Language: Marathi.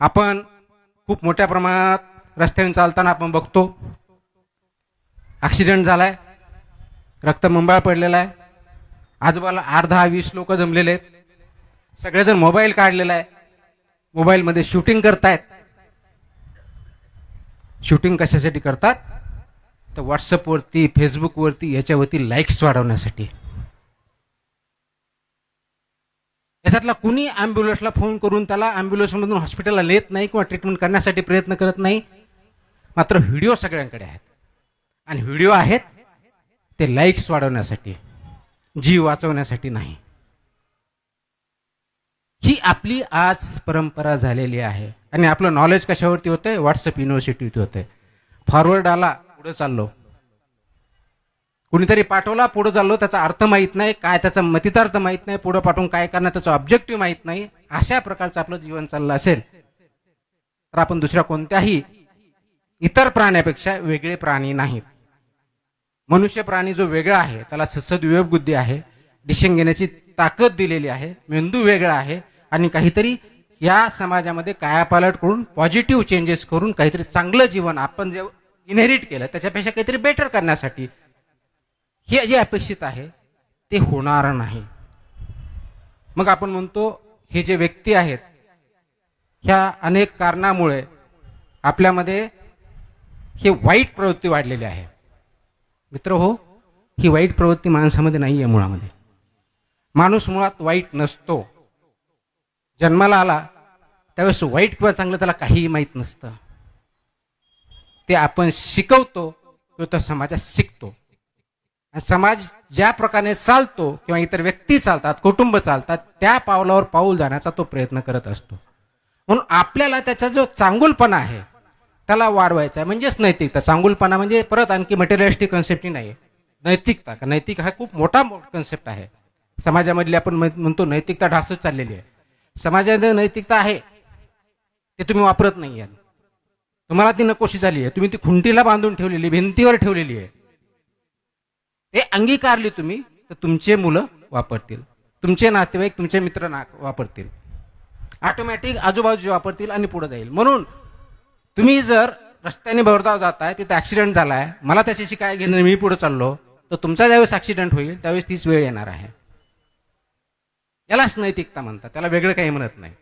आपण खूप मोठ्या प्रमाणात रस्त्याने चालताना आपण बघतो ॲक्सिडेंट झालाय, रक्तबंबाळ पडलेला आहे, आजूबाजूला 8-10-20 लोक जमलेले आहेत, सगळेजण मोबाईल काढलेला आहे, मोबाईलमध्ये शूटिंग करतायत. शूटिंग कशासाठी करतात तर व्हॉट्सअपवरती, फेसबुकवरती, याच्यावरती लाईक्स वाढवण्यासाठी. याच्यातला कुणी ॲम्ब्युलन्सला फोन करून त्याला ॲम्ब्युलन्समधून हॉस्पिटलला नेत नाही किंवा ट्रीटमेंट करण्यासाठी प्रयत्न करत नाही. मात्र व्हिडिओ सगळ्यांकडे आहेत आणि व्हिडिओ आहेत ते लाईक्स वाढवण्यासाठी, जीव वाचवण्यासाठी नाही. ही आपली आज परंपरा झालेली आहे. आणि आपलं नॉलेज कशावरती होतंय? व्हॉट्सअप युनिव्हर्सिटीवरती होतंय. फॉरवर्ड आला, पुढे चाललो, कुणीतरी पाठवला, पुढे चाललो, त्याचा अर्थ माहीत नाही, काय त्याचा मतितार्थ माहीत नाही, पुढे पाठवून काय करणार त्याचा ऑब्जेक्टिव्ह माहीत नाही. अशा प्रकारचं आपलं जीवन चाललं असेल तर आपण दुसऱ्या कोणत्याही इतर प्राण्यापेक्षा वेगळे प्राणी नाहीत. मनुष्य प्राणी जो वेगळा आहे, त्याला सद्विवेक बुद्धी आहे, डिसिजन घेण्याची ताकद दिलेली आहे, मेंदू वेगळा आहे आणि काहीतरी या समाजामध्ये कायापालट करून पॉझिटिव्ह चेंजेस करून काहीतरी चांगलं जीवन आपण जे इनहेरिट केलं त्याच्यापेक्षा काहीतरी बेटर करण्यासाठी हे जे अपेक्षित आहे ते होणार नाही. मग आपण म्हणतो हे जे व्यक्ती आहेत ह्या अनेक कारणामुळे आपल्यामध्ये हे वाईट प्रवृत्ती वाढलेली आहे. मित्र हो, ही वाईट प्रवृत्ती माणसामध्ये नाही आहे. मुळामध्ये माणूस मुळात वाईट नसतो. जन्माला आला त्यावेळेस वाईट किंवा चांगलं त्याला काहीही माहीत नसतं. ते आपण शिकवतो किंवा तो समाजात शिकतो. समाज ज्या प्रकारे चालतो किंवा इतर व्यक्ती चालतात, कुटुंब चालतात, त्या पावलावर पाऊल जाण्याचा तो प्रयत्न करत असतो. म्हणून आपल्याला त्याचा जो चांगुलपणा आहे त्याला वाढवायचा आहे. म्हणजेच नैतिकता. चांगुलपणा म्हणजे परत आणखी मटेरियलिस्टिक कन्सेप्ट नाही. नैतिकता, नैतिक हा खूप मोठा कन्सेप्ट आहे. समाजामधली आपण म्हणतो नैतिकता ढासच चाललेली आहे. समाजामध्ये नैतिकता आहे ते तुम्ही वापरत नाही आहात. तुम्हाला ती नकोशी झाली आहे, तुम्ही ती खुंटीला बांधून ठेवलेली, भिंतीवर ठेवलेली आहे. ते अंगीकारली तुम्ही तर तुमचे मुलं वापरतील, तुमचे नातेवाईक, तुमचे मित्र वापरतील, ऑटोमॅटिक आजूबाजूचे वापरतील आणि पुढे जाईल. म्हणून तुम्ही जर रस्त्याने भरधाव जाताय, तिथे ऍक्सिडेंट झालाय, मला त्याच्याशी काय घेणं, मी पुढे चाललो, तर तुमचा ज्यावेळेस ऍक्सिडेंट होईल त्यावेळेस तीच वेळ येणार आहे. यालाच नैतिकता म्हणतात, त्याला वेगळं काही म्हणत नाही.